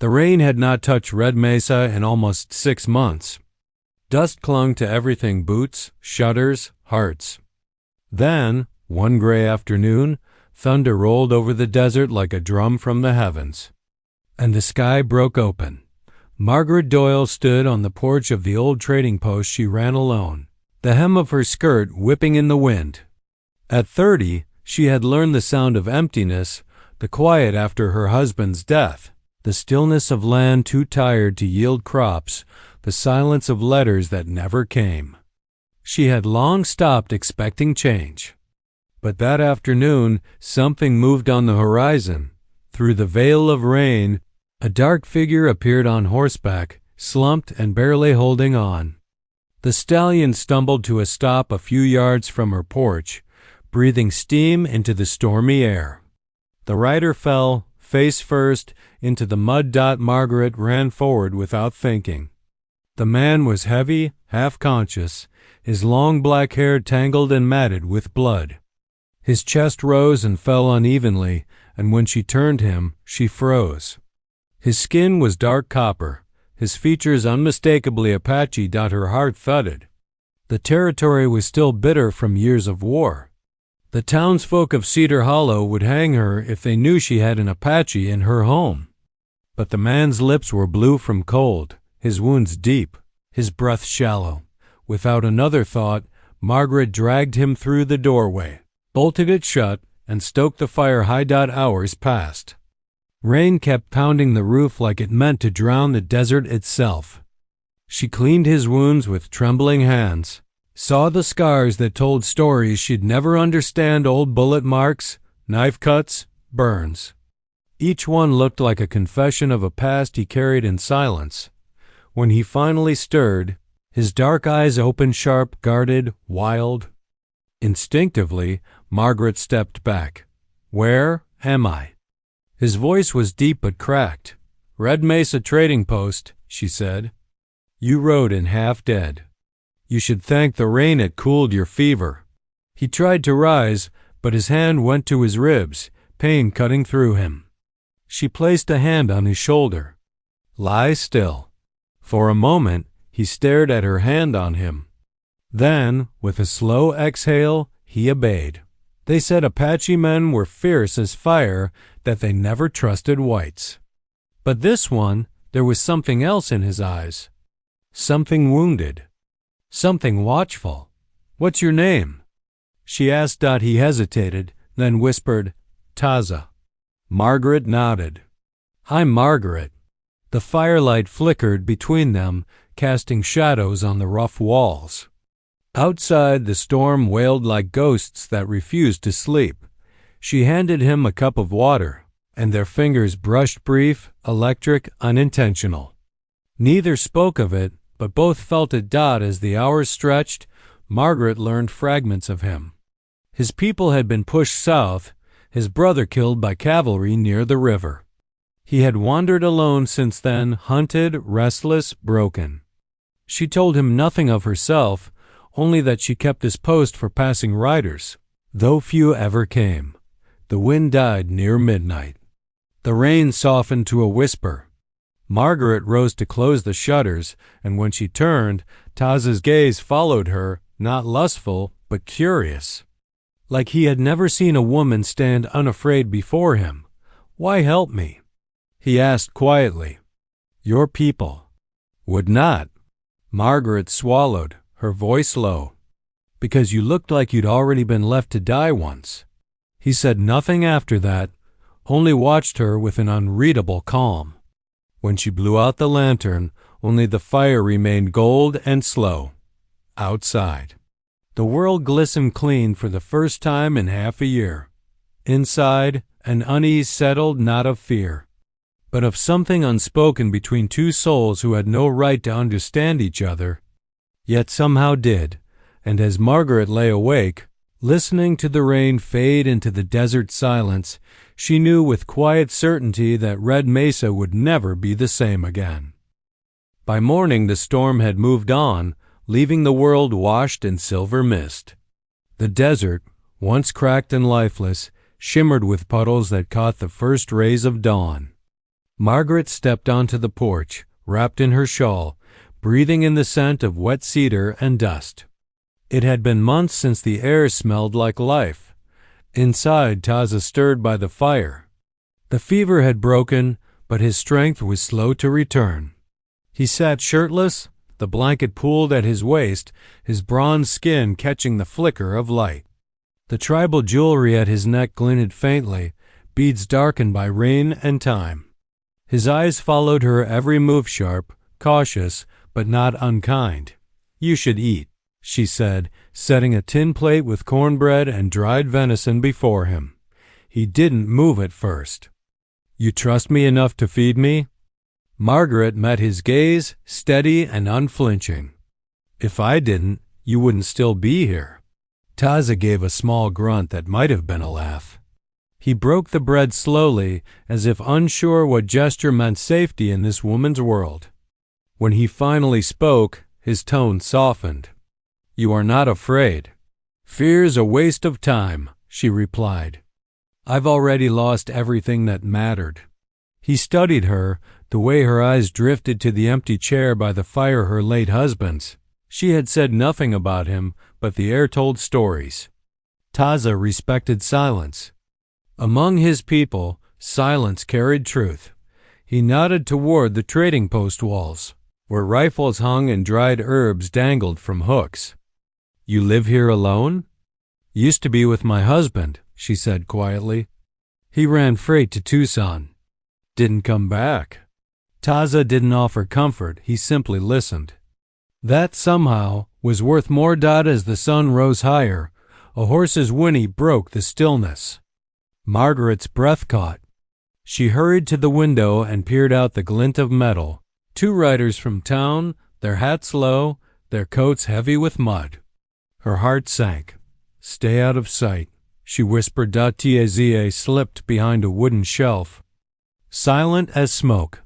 The rain had not touched Red Mesa in almost 6 months. Dust clung to everything: boots, shutters, hearts. Then, one gray afternoon, thunder rolled over the desert like a drum from the heavens, and the sky broke open. Margaret Doyle stood on the porch of the old trading post she ran alone, the hem of her skirt whipping in the wind. At 30, she had learned the sound of emptiness, the quiet after her husband's death, the stillness of land too tired to yield crops, the silence of letters that never came. She had long stopped expecting change. But that afternoon, something moved on the horizon. Through the veil of rain, a dark figure appeared on horseback, slumped and barely holding on. The stallion stumbled to a stop a few yards from her porch, breathing steam into the stormy air. The rider fell, face first, into the mud. Margaret ran forward without thinking. The man was heavy, half-conscious, his long black hair tangled and matted with blood. His chest rose and fell unevenly, and when she turned him, she froze. His skin was dark copper, his features unmistakably Apache. Her heart thudded. The territory was still bitter from years of war. The townsfolk of Cedar Hollow would hang her if they knew she had an Apache in her home. But the man's lips were blue from cold, his wounds deep, his breath shallow. Without another thought, Margaret dragged him through the doorway, bolted it shut, and stoked the fire. Hours passed. Rain kept pounding the roof like it meant to drown the desert itself. She cleaned his wounds with trembling hands, saw the scars that told stories she'd never understand: old bullet marks, knife cuts, burns. Each one looked like a confession of a past he carried in silence. When he finally stirred, his dark eyes opened sharp, guarded, wild. Instinctively, Margaret stepped back. "Where am I?" His voice was deep but cracked. "Red Mesa Trading Post," she said. "You rode in half dead. You should thank the rain, it cooled your fever." He tried to rise, but his hand went to his ribs, pain cutting through him. She placed a hand on his shoulder. "Lie still." For a moment, he stared at her hand on him. Then, with a slow exhale, he obeyed. They said Apache men were fierce as fire, that they never trusted whites. But this one, there was something else in his eyes. Something wounded. Something watchful. "What's your name?" she asked. He hesitated, then whispered, "Taza." Margaret nodded. "I'm Margaret." The firelight flickered between them, casting shadows on the rough walls. Outside, the storm wailed like ghosts that refused to sleep. She handed him a cup of water, and their fingers brushed, brief, electric, unintentional. Neither spoke of it, but both felt it. As the hours stretched, Margaret learned fragments of him. His people had been pushed south, his brother killed by cavalry near the river. He had wandered alone since then, hunted, restless, broken. She told him nothing of herself, only that she kept his post for passing riders, though few ever came. The wind died near midnight. The rain softened to a whisper. Margaret rose to close the shutters, and when she turned, Taza's gaze followed her, not lustful, but curious. Like he had never seen a woman stand unafraid before him. "Why help me?" he asked quietly. "Your people would not." Margaret swallowed, her voice low. "Because you looked like you'd already been left to die once." He said nothing after that, only watched her with an unreadable calm. When she blew out the lantern, only the fire remained gold and slow. Outside, the world glistened clean for the first time in half a year. Inside, an unease settled, not of fear, but of something unspoken between two souls who had no right to understand each other, yet somehow did. And as Margaret lay awake, listening to the rain fade into the desert silence, she knew with quiet certainty that Red Mesa would never be the same again. By morning the storm had moved on, leaving the world washed in silver mist. The desert, once cracked and lifeless, shimmered with puddles that caught the first rays of dawn. Margaret stepped onto the porch, wrapped in her shawl, breathing in the scent of wet cedar and dust. It had been months since the air smelled like life. Inside, Taza stirred by the fire. The fever had broken, but his strength was slow to return. He sat shirtless, the blanket pooled at his waist, his bronze skin catching the flicker of light. The tribal jewelry at his neck glinted faintly, beads darkened by rain and time. His eyes followed her every move, sharp, cautious, but not unkind. "You should eat," she said, setting a tin plate with cornbread and dried venison before him. He didn't move at first. "You trust me enough to feed me?" Margaret met his gaze, steady and unflinching. "If I didn't, you wouldn't still be here." Taza gave a small grunt that might have been a laugh. He broke the bread slowly, as if unsure what gesture meant safety in this woman's world. When he finally spoke, his tone softened. "You are not afraid." "Fear's a waste of time," she replied. "I've already lost everything that mattered." He studied her, the way her eyes drifted to the empty chair by the fire, her late husband's. She had said nothing about him, but the air told stories. Taza respected silence. Among his people, silence carried truth. He nodded toward the trading post walls, where rifles hung and dried herbs dangled from hooks. "You live here alone?" "Used to be with my husband," she said quietly. "He ran freight to Tucson. Didn't come back." Taza didn't offer comfort, he simply listened. That somehow was worth more. As the sun rose higher, a horse's whinny broke the stillness. Margaret's breath caught. She hurried to the window and peered out the glint of metal. Two riders from town, their hats low, their coats heavy with mud. Her heart sank. "Stay out of sight," she whispered. Taza slipped behind a wooden shelf. Silent as smoke.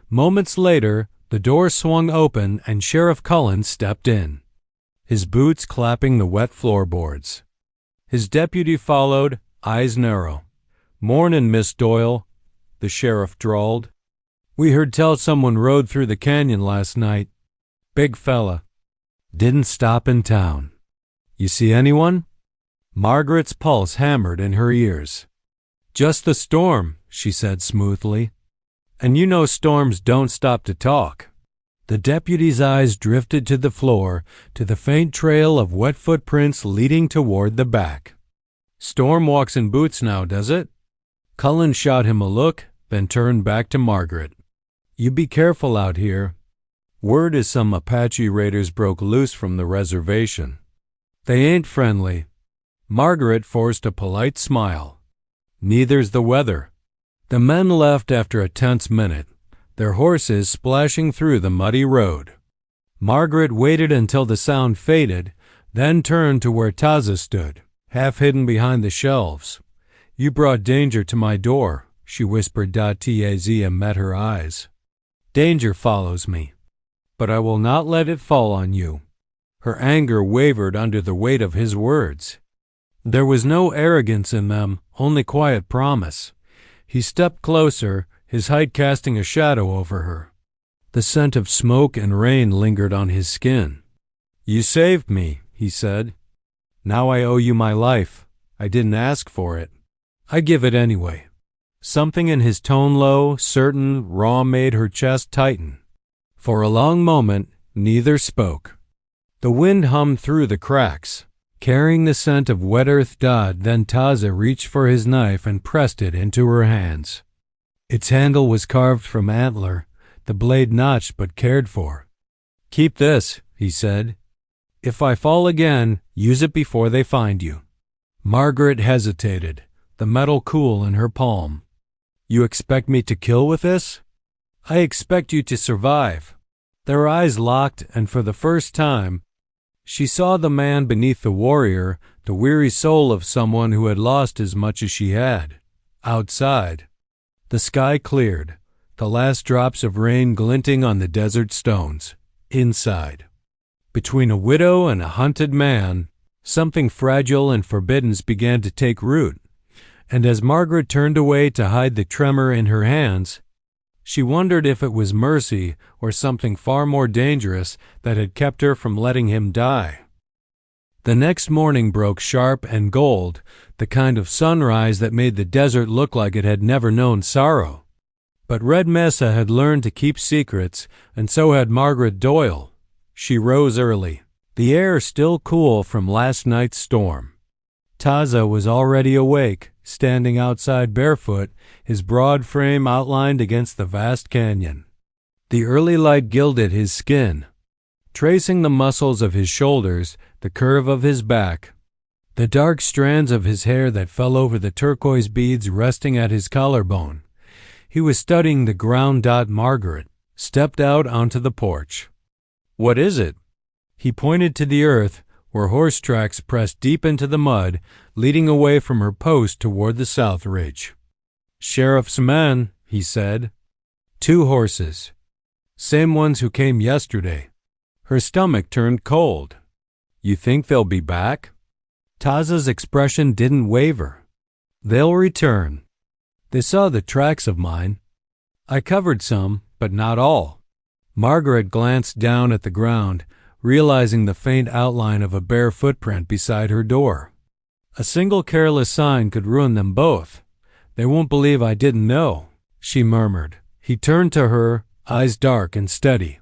Moments later, the door swung open and Sheriff Cullen stepped in, his boots clapping the wet floorboards. His deputy followed, eyes narrow. "Mornin', Miss Doyle," the sheriff drawled. "We heard tell someone rode through the canyon last night. Big fella. Didn't stop in town. You see anyone?" Margaret's pulse hammered in her ears. "Just the storm," she said smoothly. "And you know storms don't stop to talk." The deputy's eyes drifted to the floor, to the faint trail of wet footprints leading toward the back. "Storm walks in boots now, does it?" Cullen shot him a look, then turned back to Margaret. "You be careful out here. Word is some Apache raiders broke loose from the reservation. They ain't friendly." Margaret forced a polite smile. "Neither's the weather." The men left after a tense minute, their horses splashing through the muddy road. Margaret waited until the sound faded, then turned to where Taza stood, half hidden behind the shelves. "You brought danger to my door," she whispered. Taza met her eyes. "Danger follows me, but I will not let it fall on you." Her anger wavered under the weight of his words. There was no arrogance in them, only quiet promise. He stepped closer, his height casting a shadow over her. The scent of smoke and rain lingered on his skin. "You saved me," he said. "Now I owe you my life. I didn't ask for it. I give it anyway." Something in his tone, low, certain, raw, made her chest tighten. For a long moment, neither spoke. The wind hummed through the cracks, carrying the scent of wet earth. Then Taza reached for his knife and pressed it into her hands. Its handle was carved from antler, the blade notched but cared for. "Keep this," he said. "If I fall again, use it before they find you." Margaret hesitated, the metal cool in her palm. "You expect me to kill with this?" "I expect you to survive." Their eyes locked, and for the first time, she saw the man beneath the warrior, the weary soul of someone who had lost as much as she had. Outside, the sky cleared, the last drops of rain glinting on the desert stones. Inside, between a widow and a hunted man, something fragile and forbidden began to take root, and as Margaret turned away to hide the tremor in her hands, She wondered if it was mercy or something far more dangerous that had kept her from letting him die. The next morning broke sharp and gold, the kind of sunrise that made the desert look like it had never known sorrow. But Red Mesa had learned to keep secrets, and so had Margaret Doyle. She rose early, the air still cool from last night's storm. Taza was already awake, standing outside barefoot, his broad frame outlined against the vast canyon. The early light gilded his skin, tracing the muscles of his shoulders, the curve of his back, the dark strands of his hair that fell over the turquoise beads resting at his collarbone. He was studying the ground. Margaret stepped out onto the porch. "What is it?" He pointed to the earth, where horse tracks pressed deep into the mud, leading away from her post toward the south ridge. "Sheriff's men," he said. "2 horses. Same ones who came yesterday." Her stomach turned cold. "You think they'll be back?" Taza's expression didn't waver. "They'll return. They saw the tracks of mine. I covered some, but not all." Margaret glanced down at the ground, realizing the faint outline of a bare footprint beside her door. "A single careless sign could ruin them both. They won't believe I didn't know," she murmured. He turned to her, eyes dark and steady.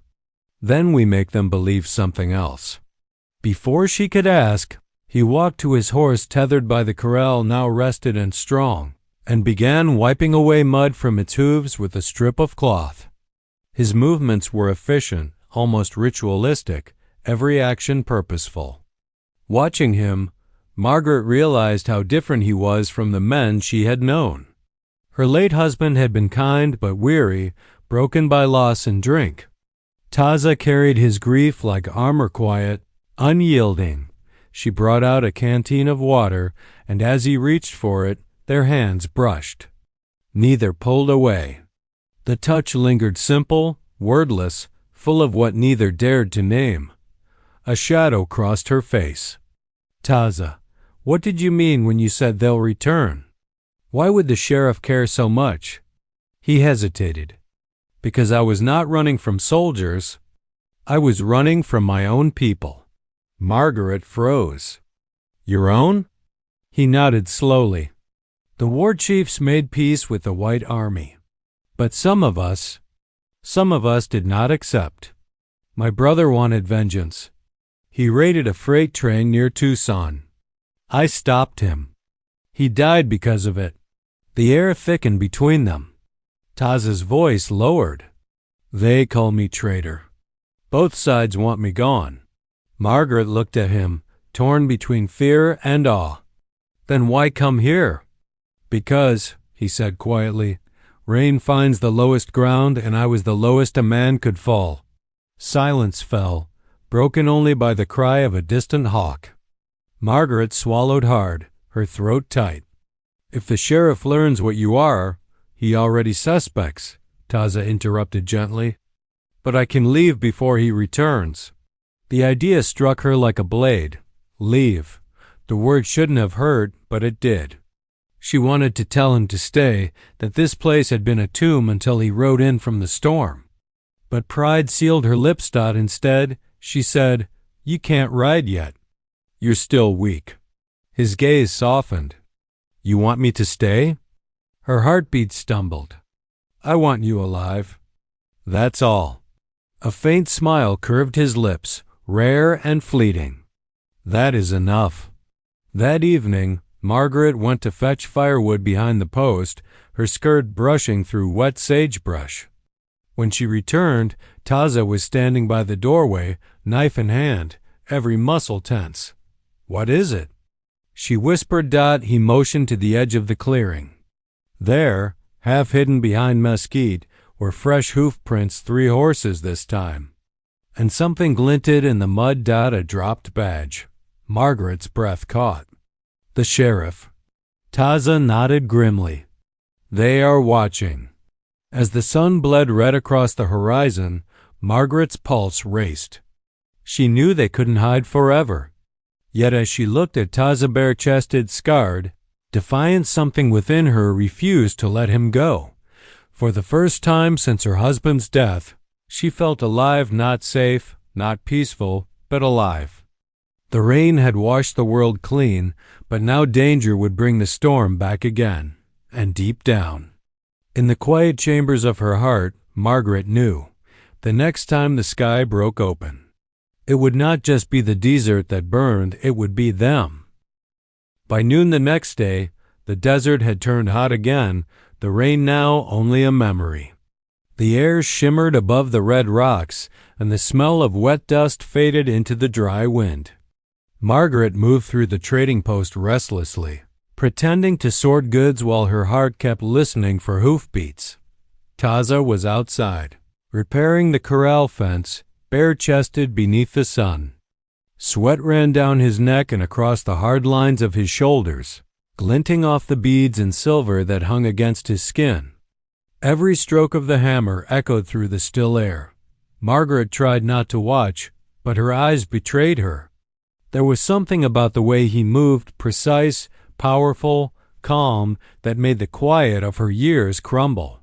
"Then we make them believe something else." Before she could ask, he walked to his horse tethered by the corral, now rested and strong, and began wiping away mud from its hooves with a strip of cloth. His movements were efficient, almost ritualistic, every action purposeful. Watching him, Margaret realized how different he was from the men she had known. Her late husband had been kind but weary, broken by loss and drink. Taza carried his grief like armor, quiet, unyielding. She brought out a canteen of water, and as he reached for it, their hands brushed. Neither pulled away. The touch lingered simple, wordless, full of what neither dared to name. A shadow crossed her face. "Taza, what did you mean when you said they'll return? Why would the sheriff care so much?" He hesitated. "Because I was not running from soldiers. I was running from my own people." Margaret froze. "Your own?" He nodded slowly. "The war chiefs made peace with the White Army. But some of us did not accept. My brother wanted vengeance. He raided a freight train near Tucson. I stopped him. He died because of it." The air thickened between them. Taza's voice lowered. "They call me traitor. Both sides want me gone." Margaret looked at him, torn between fear and awe. "Then why come here?" "Because," he said quietly, "rain finds the lowest ground, and I was the lowest a man could fall." Silence fell, broken only by the cry of a distant hawk. Margaret swallowed hard, her throat tight. "If the sheriff learns what you are, he already suspects," Taza interrupted gently. "But I can leave before he returns." The idea struck her like a blade. Leave. The word shouldn't have hurt, but it did. She wanted to tell him to stay, that this place had been a tomb until he rode in from the storm. But pride sealed her lips. Instead, she said, "You can't ride yet. You're still weak." His gaze softened. "You want me to stay?" Her heartbeat stumbled. "I want you alive. That's all." A faint smile curved his lips, rare and fleeting. "That is enough." That evening, Margaret went to fetch firewood behind the post, her skirt brushing through wet sagebrush. When she returned, Taza was standing by the doorway, knife in hand, every muscle tense. "What is it?" She whispered. He motioned to the edge of the clearing. There, half hidden behind mesquite, were fresh hoof prints, 3 horses this time. And something glinted in the mud. A dropped badge. Margaret's breath caught. "The sheriff." Taza nodded grimly. "They are watching." As the sun bled red across the horizon, Margaret's pulse raced. She knew they couldn't hide forever. Yet as she looked at Taza, bare-chested, scarred, defiant, something within her refused to let him go. For the first time since her husband's death, she felt alive, not safe, not peaceful, but alive. The rain had washed the world clean, but now danger would bring the storm back again. And deep down, in the quiet chambers of her heart, Margaret knew, the next time the sky broke open, it would not just be the desert that burned, it would be them. By noon the next day, the desert had turned hot again, the rain now only a memory. The air shimmered above the red rocks, and the smell of wet dust faded into the dry wind. Margaret moved through the trading post restlessly, pretending to sort goods while her heart kept listening for hoofbeats. Taza was outside, repairing the corral fence, bare-chested beneath the sun. Sweat ran down his neck and across the hard lines of his shoulders, glinting off the beads and silver that hung against his skin. Every stroke of the hammer echoed through the still air. Margaret tried not to watch, but her eyes betrayed her. There was something about the way he moved, precise, powerful, calm, that made the quiet of her years crumble.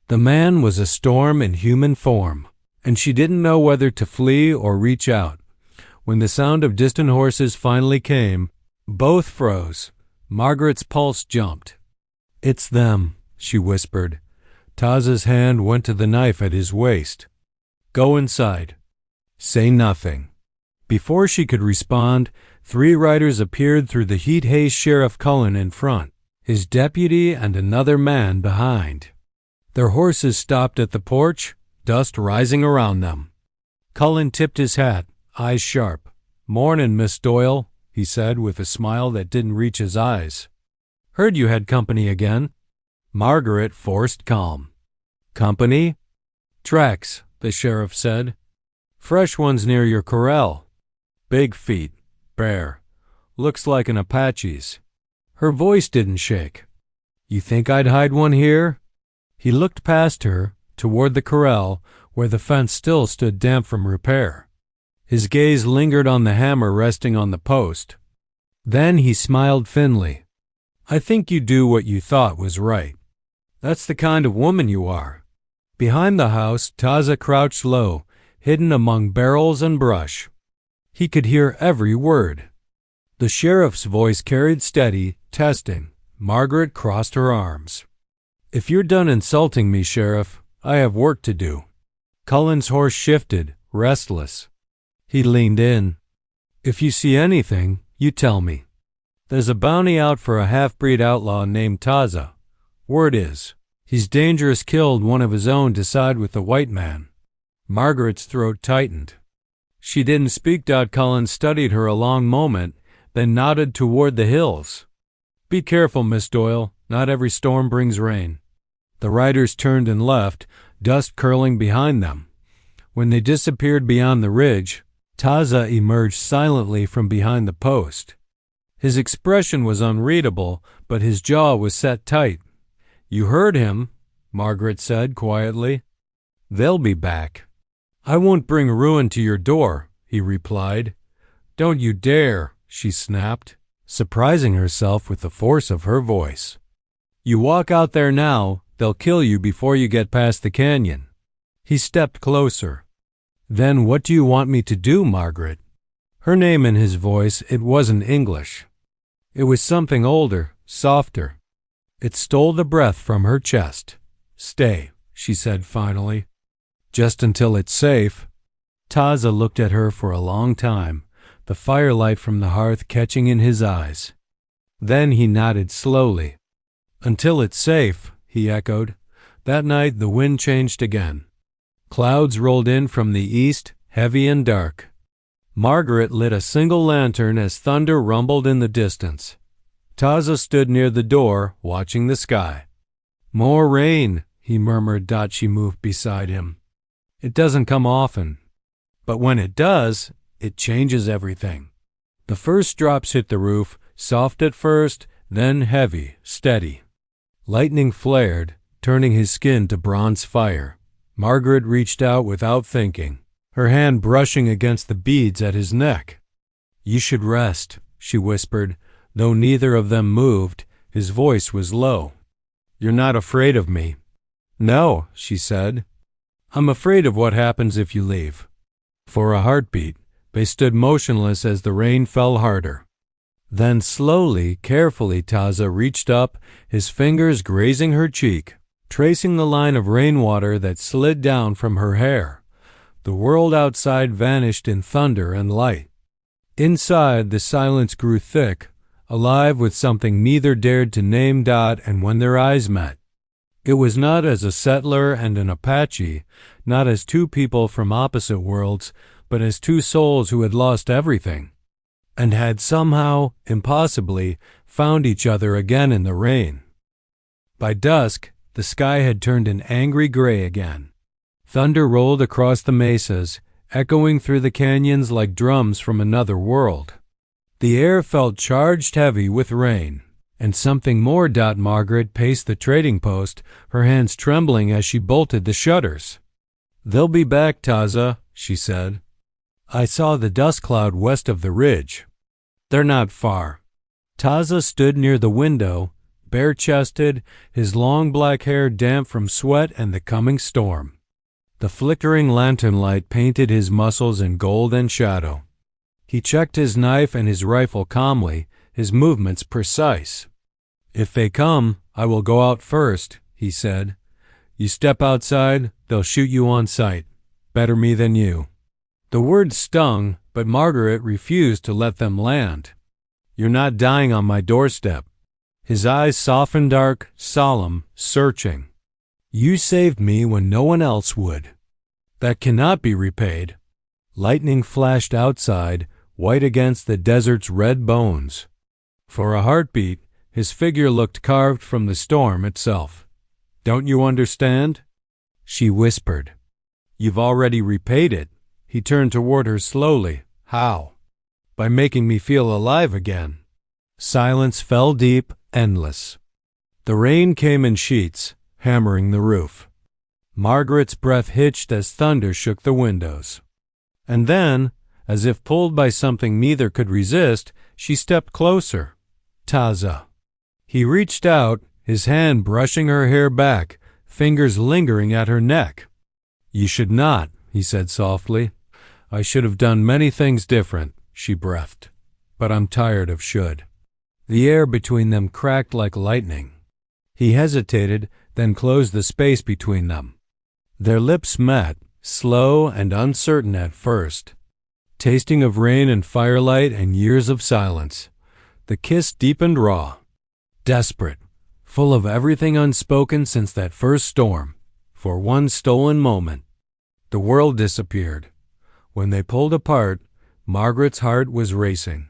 The man was a storm in human form, and she didn't know whether to flee or reach out. When the sound of distant horses finally came, both froze. Margaret's pulse jumped. "It's them," she whispered. Taza's hand went to the knife at his waist. "Go inside. Say nothing." Before she could respond, 3 riders appeared through the heat haze. Sheriff Cullen in front, his deputy and another man behind. Their horses stopped at the porch, dust rising around them. Cullen tipped his hat, eyes sharp. "Mornin', Miss Doyle," he said with a smile that didn't reach his eyes. "Heard you had company again." Margaret forced calm. "Company?" "Tracks," the sheriff said. "Fresh ones near your corral. Big feet, bare. Looks like an Apache's." Her voice didn't shake. "You think I'd hide one here?" He looked past her, toward the corral, where the fence still stood damp from repair. His gaze lingered on the hammer resting on the post. Then he smiled thinly. "I think you do what you thought was right. That's the kind of woman you are." Behind the house, Taza crouched low, hidden among barrels and brush. He could hear every word. The sheriff's voice carried steady, testing. Margaret crossed her arms. "If you're done insulting me, Sheriff, I have work to do." Cullen's horse shifted, restless. He leaned in. "If you see anything, you tell me. There's a bounty out for a half-breed outlaw named Taza. Word is, he's dangerous, killed one of his own to side with the white man." Margaret's throat tightened. She didn't speak. Cullen studied her a long moment, then nodded toward the hills. "Be careful, Miss Doyle. Not every storm brings rain." The riders turned and left, dust curling behind them. When they disappeared beyond the ridge, Taza emerged silently from behind the post. His expression was unreadable, but his jaw was set tight. "You heard him," Margaret said quietly. "They'll be back." "I won't bring ruin to your door," he replied. "Don't you dare," she snapped, surprising herself with the force of her voice. "You walk out there now, they'll kill you before you get past the canyon." He stepped closer. "Then what do you want me to do, Margaret?" Her name in his voice, it wasn't English. It was something older, softer. It stole the breath from her chest. "Stay," she said finally. "Just until it's safe." Taza looked at her for a long time, the firelight from the hearth catching in his eyes. Then he nodded slowly. "Until it's safe," he echoed. That night the wind changed again. Clouds rolled in from the east, heavy and dark. Margaret lit a single lantern as thunder rumbled in the distance. Taza stood near the door, watching the sky. "More rain," he murmured. She moved beside him. "It doesn't come often. But when it does, it changes everything." The first drops hit the roof, soft at first, then heavy, steady. Lightning flared, turning his skin to bronze fire. Margaret reached out without thinking, her hand brushing against the beads at his neck. "You should rest," she whispered, though neither of them moved. His voice was low. "You're not afraid of me?" "No," she said. "I'm afraid of what happens if you leave." For a heartbeat, they stood motionless as the rain fell harder. Then slowly, carefully, Taza reached up, his fingers grazing her cheek, tracing the line of rainwater that slid down from her hair. The world outside vanished in thunder and light. Inside, the silence grew thick, alive with something neither dared to name. And when their eyes met, it was not as a settler and an Apache, not as two people from opposite worlds, but as two souls who had lost everything, and had somehow, impossibly, found each other again in the rain. By dusk, the sky had turned an angry gray again. Thunder rolled across the mesas, echoing through the canyons like drums from another world. The air felt charged heavy with rain, and something more. Margaret paced the trading post, her hands trembling as she bolted the shutters. "They'll be back, Taza," she said. "I saw the dust cloud west of the ridge. They're not far." Taza stood near the window, bare-chested, his long black hair damp from sweat and the coming storm. The flickering lantern light painted his muscles in gold and shadow. He checked his knife and his rifle calmly, his movements precise. "If they come, I will go out first," he said. "You step outside, they'll shoot you on sight. Better me than you." The words stung, but Margaret refused to let them land. "You're not dying on my doorstep." His eyes softened, dark, solemn, searching. "You saved me when no one else would. That cannot be repaid." Lightning flashed outside, white against the desert's red bones. For a heartbeat, his figure looked carved from the storm itself. "Don't you understand?" She whispered. "You've already repaid it." He turned toward her slowly. "How?" "By making me feel alive again." Silence fell deep, endless. The rain came in sheets, hammering the roof. Margaret's breath hitched as thunder shook the windows. And then, as if pulled by something neither could resist, she stepped closer. "Taza." He reached out, his hand brushing her hair back, fingers lingering at her neck. "You should not," he said softly. "I should have done many things different," she breathed. "But I'm tired of should." The air between them cracked like lightning. He hesitated, then closed the space between them. Their lips met, slow and uncertain at first, tasting of rain and firelight and years of silence. The kiss deepened raw, desperate, full of everything unspoken since that first storm. For one stolen moment, the world disappeared. When they pulled apart, Margaret's heart was racing.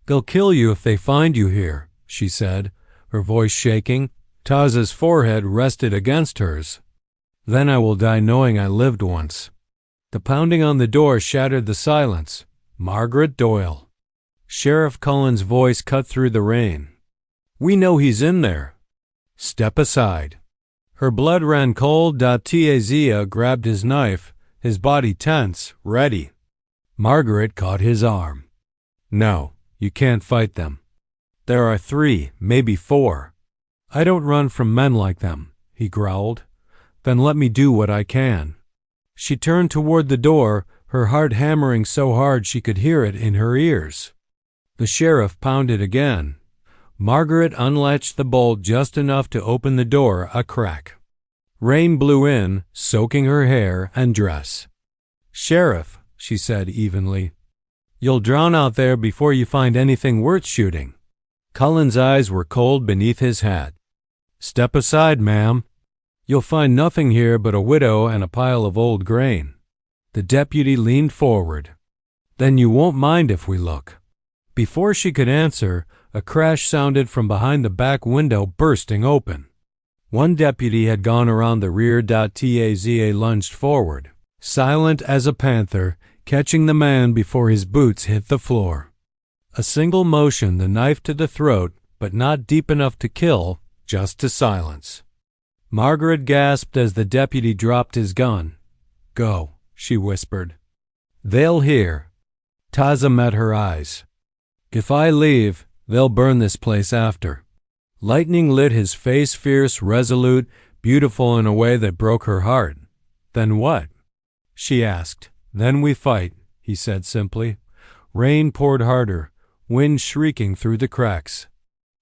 "They'll kill you if they find you here," she said, her voice shaking. Taza's forehead rested against hers. "Then I will die knowing I lived once." The pounding on the door shattered the silence. Margaret Doyle. Sheriff Cullen's voice cut through the rain. "We know he's in there." "Step aside." Her blood ran cold. Taza grabbed his knife, his body tense, ready. Margaret caught his arm. "No, you can't fight them. There are 3, maybe 4. I don't run from men like them," he growled. "Then let me do what I can." She turned toward the door, her heart hammering so hard she could hear it in her ears. The sheriff pounded again. Margaret unlatched the bolt just enough to open the door a crack. Rain blew in, soaking her hair and dress. "Sheriff," she said evenly, "you'll drown out there before you find anything worth shooting." Cullen's eyes were cold beneath his hat. "Step aside, ma'am. You'll find nothing here but a widow and a pile of old grain." The deputy leaned forward. "Then you won't mind if we look." Before she could answer, a crash sounded from behind the back window bursting open. One deputy had gone around the rear. Taza lunged forward, silent as a panther, catching the man before his boots hit the floor. A single motion, the knife to the throat, but not deep enough to kill, just to silence. Margaret gasped as the deputy dropped his gun. "Go," she whispered. "They'll hear." Taza met her eyes. "If I leave, they'll burn this place after." Lightning lit his face, fierce, resolute, beautiful in a way that broke her heart. Then what? She asked. Then we fight, he said simply. Rain poured harder, wind shrieking through the cracks.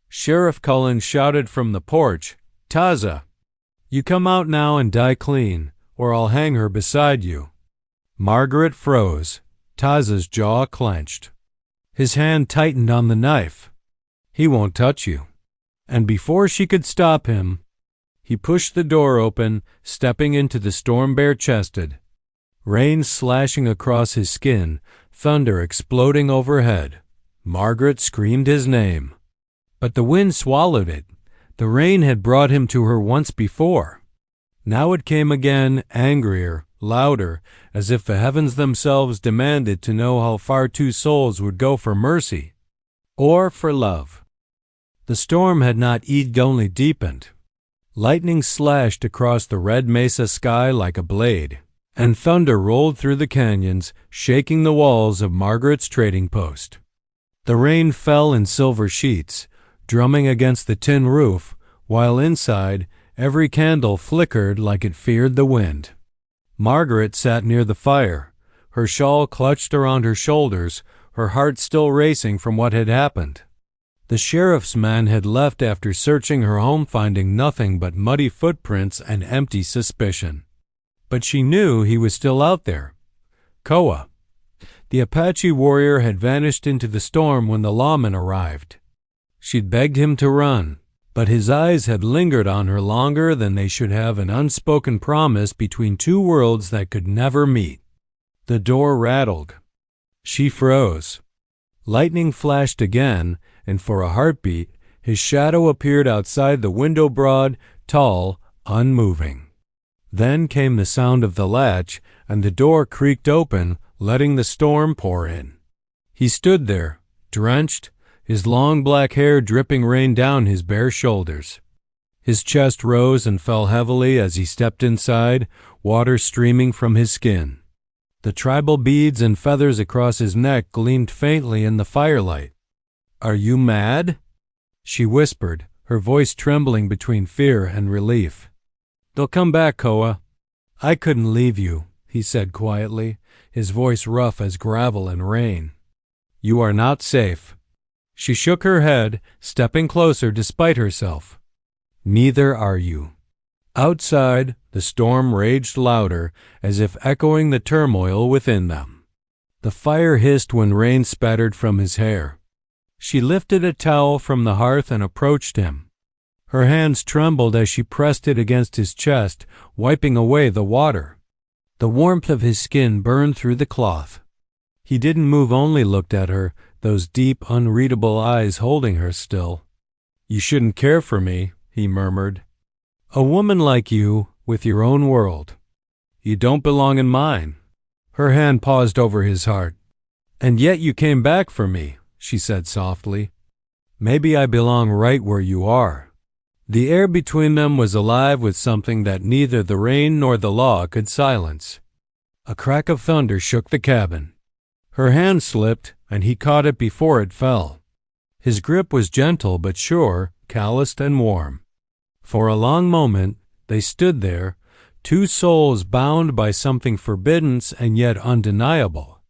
Sheriff Cullen shouted from the porch, "Taza, you come out now and die clean, or I'll hang her beside you." Margaret froze. Taza's jaw clenched. His hand tightened on the knife. "He won't touch you." And before she could stop him, he pushed the door open, stepping into the storm bare-chested. Rain slashing across his skin, thunder exploding overhead. Margaret screamed his name. But the wind swallowed it. The rain had brought him to her once before. Now it came again, angrier, louder, as if the heavens themselves demanded to know how far two souls would go for mercy, or for love. The storm had not eased, only deepened. Lightning slashed across the Red Mesa sky like a blade, and thunder rolled through the canyons, shaking the walls of Margaret's trading post. The rain fell in silver sheets, drumming against the tin roof, while inside every candle flickered like it feared the wind. Margaret sat near the fire, her shawl clutched around her shoulders, her heart still racing from what had happened. The sheriff's man had left after searching her home, finding nothing but muddy footprints and empty suspicion. But she knew he was still out there. Koa. The Apache warrior had vanished into the storm when the lawman arrived. She'd begged him to run, but his eyes had lingered on her longer than they should have, an unspoken promise between two worlds that could never meet. The door rattled. She froze. Lightning flashed again, and for a heartbeat, his shadow appeared outside the window, broad, tall, unmoving. Then came the sound of the latch, and the door creaked open, letting the storm pour in. He stood there, drenched, his long black hair dripping rain down his bare shoulders. His chest rose and fell heavily as he stepped inside, water streaming from his skin. The tribal beads and feathers across his neck gleamed faintly in the firelight. "Are you mad?" she whispered, her voice trembling between fear and relief. "They'll come back, Koa." "I couldn't leave you," he said quietly, his voice rough as gravel and rain. "You are not safe." She shook her head, stepping closer despite herself. "Neither are you." Outside, the storm raged louder, as if echoing the turmoil within them. The fire hissed when rain spattered from his hair. She lifted a towel from the hearth and approached him. Her hands trembled as she pressed it against his chest, wiping away the water. The warmth of his skin burned through the cloth. He didn't move, only looked at her, those deep, unreadable eyes holding her still. "You shouldn't care for me," he murmured. "A woman like you, with your own world. You don't belong in mine." Her hand paused over his heart. "And yet you came back for me," she said softly. "Maybe I belong right where you are." The air between them was alive with something that neither the rain nor the law could silence. A crack of thunder shook the cabin. Her hand slipped, and he caught it before it fell. His grip was gentle but sure, calloused and warm. For a long moment they stood there, two souls bound by something forbidden and yet undeniable.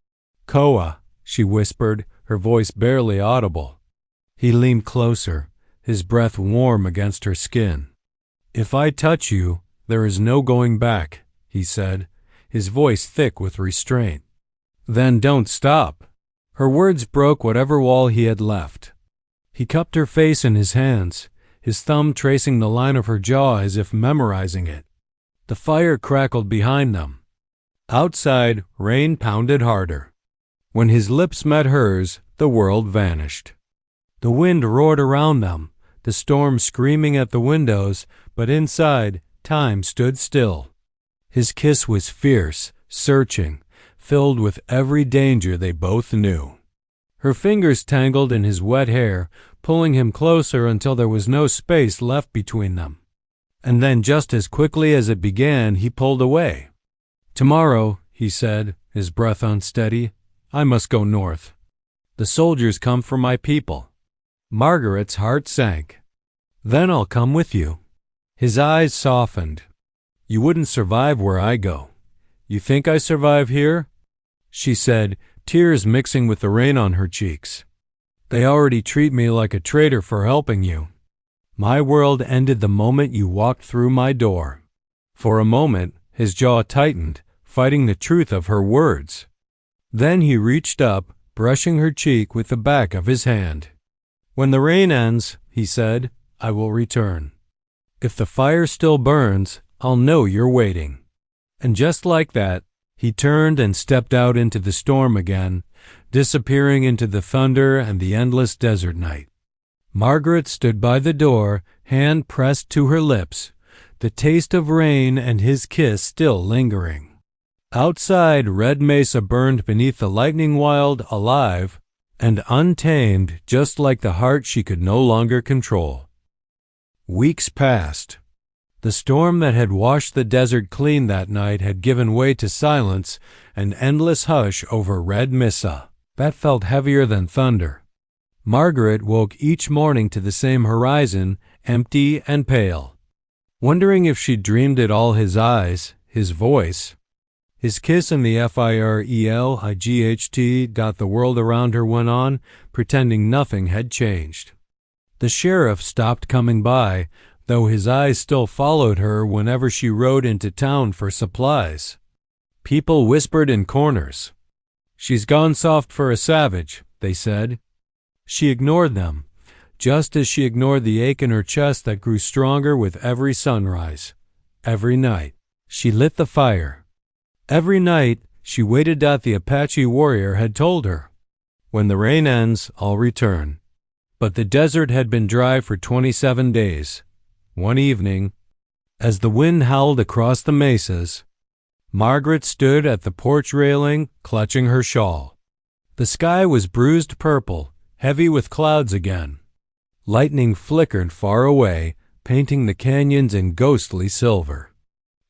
"Koa," she whispered, her voice barely audible. He leaned closer, his breath warm against her skin. "If I touch you, there is no going back," he said, his voice thick with restraint. "Then don't stop." Her words broke whatever wall he had left. He cupped her face in his hands, his thumb tracing the line of her jaw as if memorizing it. The fire crackled behind them. Outside, rain pounded harder. When his lips met hers, the world vanished. The wind roared around them, the storm screaming at the windows, but inside, time stood still. His kiss was fierce, searching, filled with every danger they both knew. Her fingers tangled in his wet hair, pulling him closer until there was no space left between them. And then, just as quickly as it began, he pulled away. "Tomorrow," he said, his breath unsteady, "I must go north. The soldiers come for my people." Margaret's heart sank. "Then I'll come with you." His eyes softened. You wouldn't survive where I go. You think I survive here? She said, tears mixing with the rain on her cheeks. They already treat me like a traitor for helping you. My world ended the moment you walked through my door. For a moment, his jaw tightened, fighting the truth of her words. Then he reached up, brushing her cheek with the back of his hand. When the rain ends, he said, I will return. If the fire still burns, I'll know you're waiting. And just like that, he turned and stepped out into the storm again, disappearing into the thunder and the endless desert night. Margaret stood by the door, hand pressed to her lips, the taste of rain and his kiss still lingering. Outside, Red Mesa burned beneath the lightning, wild, alive, and untamed, just like the heart she could no longer control. Weeks passed. The storm that had washed the desert clean that night had given way to silence, an endless hush over Red Mesa that felt heavier than thunder. Margaret woke each morning to the same horizon, empty and pale, wondering if she'd dreamed it all. His eyes, his voice, his kiss, and the firelight that the world around her went on, pretending nothing had changed. The sheriff stopped coming by, though his eyes still followed her whenever she rode into town for supplies. People whispered in corners. She's gone soft for a savage, they said. She ignored them, just as she ignored the ache in her chest that grew stronger with every sunrise. Every night, she lit the fire. Every night, she waited that the Apache warrior had told her. When the rain ends, I'll return. But the desert had been dry for 27 days. One evening, as the wind howled across the mesas, Margaret stood at the porch railing, clutching her shawl. The sky was bruised purple, heavy with clouds again. Lightning flickered far away, painting the canyons in ghostly silver.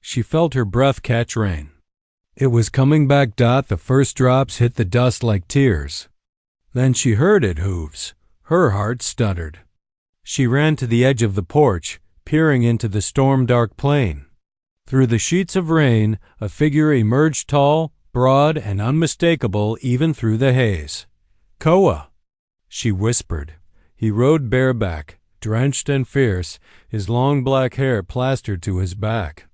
She felt her breath catch rain. It was coming back. The first drops hit the dust like tears. Then she heard it hooves. Her heart stuttered. She ran to the edge of the porch, peering into the storm-dark plain. Through the sheets of rain, a figure emerged, tall, broad, and unmistakable even through the haze. Koa, she whispered. He rode bareback, drenched and fierce, his long black hair plastered to his back.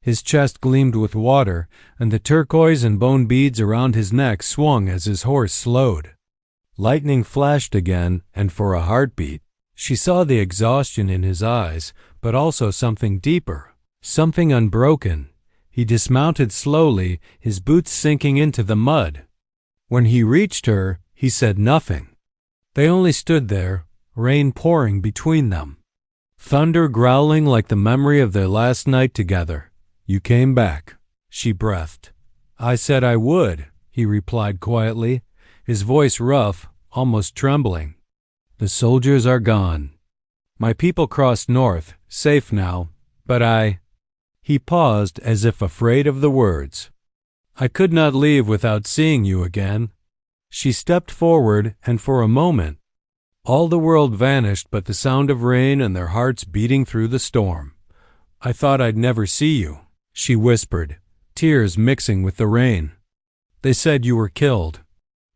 His chest gleamed with water, and the turquoise and bone beads around his neck swung as his horse slowed. Lightning flashed again, and for a heartbeat, she saw the exhaustion in his eyes, but also something deeper, something unbroken. He dismounted slowly, his boots sinking into the mud. When he reached her, he said nothing. They only stood there, rain pouring between them, thunder growling like the memory of their last night together. You came back, she breathed. I said I would, he replied quietly, his voice rough, almost trembling. The soldiers are gone. My people crossed north, safe now, but He paused as if afraid of the words. I could not leave without seeing you again. She stepped forward, and for a moment, all the world vanished but the sound of rain and their hearts beating through the storm. I thought I'd never see you, she whispered, tears mixing with the rain. They said you were killed.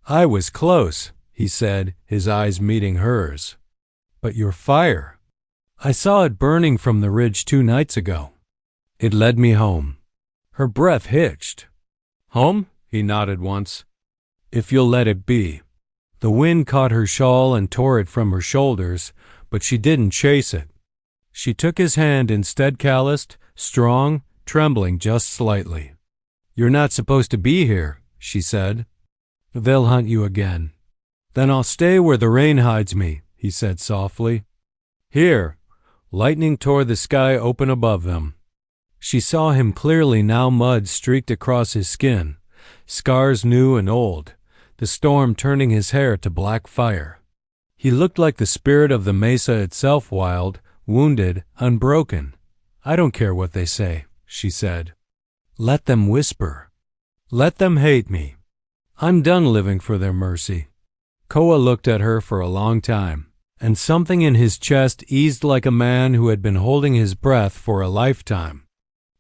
I was close, he said, his eyes meeting hers. But your fire, I saw it burning from the ridge 2 nights ago. It led me home. Her breath hitched. Home? He nodded once. If you'll let it be. The wind caught her shawl and tore it from her shoulders, but she didn't chase it. She took his hand instead, calloused, strong, trembling just slightly. You're not supposed to be here, she said. They'll hunt you again. Then I'll stay where the rain hides me, he said softly. Here. Lightning tore the sky open above them. She saw him clearly now, mud streaked across his skin, scars new and old, the storm turning his hair to black fire. He looked like the spirit of the mesa itself, wild, wounded, unbroken. I don't care what they say, she said. Let them whisper. Let them hate me. I'm done living for their mercy. Koa looked at her for a long time. and something in his chest eased like a man who had been holding his breath for a lifetime.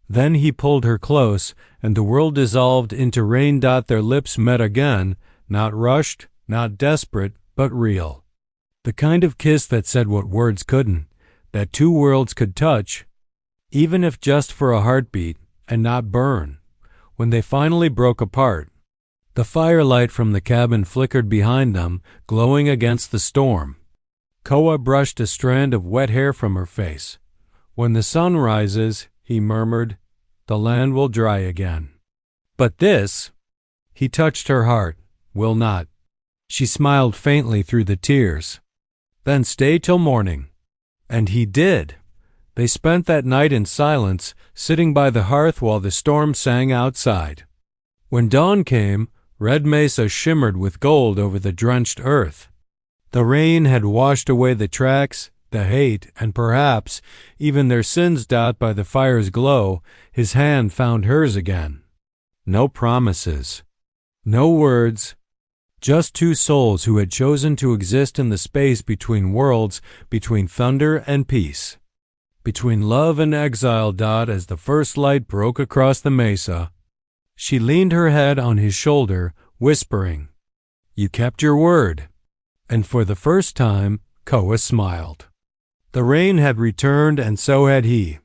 Then he pulled her close, and the world dissolved into rain. Their lips met again, not rushed, not desperate, but real. The kind of kiss that said what words couldn't, that two worlds could touch, even if just for a heartbeat, and not burn. When they finally broke apart, the firelight from the cabin flickered behind them, glowing against the storm. Koa brushed a strand of wet hair from her face. "When the sun rises," he murmured, "the land will dry again. But this," he touched her heart, "will not." She smiled faintly through the tears. "Then stay till morning." And he did. They spent that night in silence, sitting by the hearth while the storm sang outside. When dawn came, Red Mesa shimmered with gold over the drenched earth. The rain had washed away the tracks, the hate, and perhaps even their sins. By the fire's glow, his hand found hers again. No promises, no words, just two souls who had chosen to exist in the space between worlds, between thunder and peace, between love and exile. As the first light broke across the mesa, she leaned her head on his shoulder, whispering, "You kept your word." And for the first time, Koa smiled. The rain had returned, and so had he.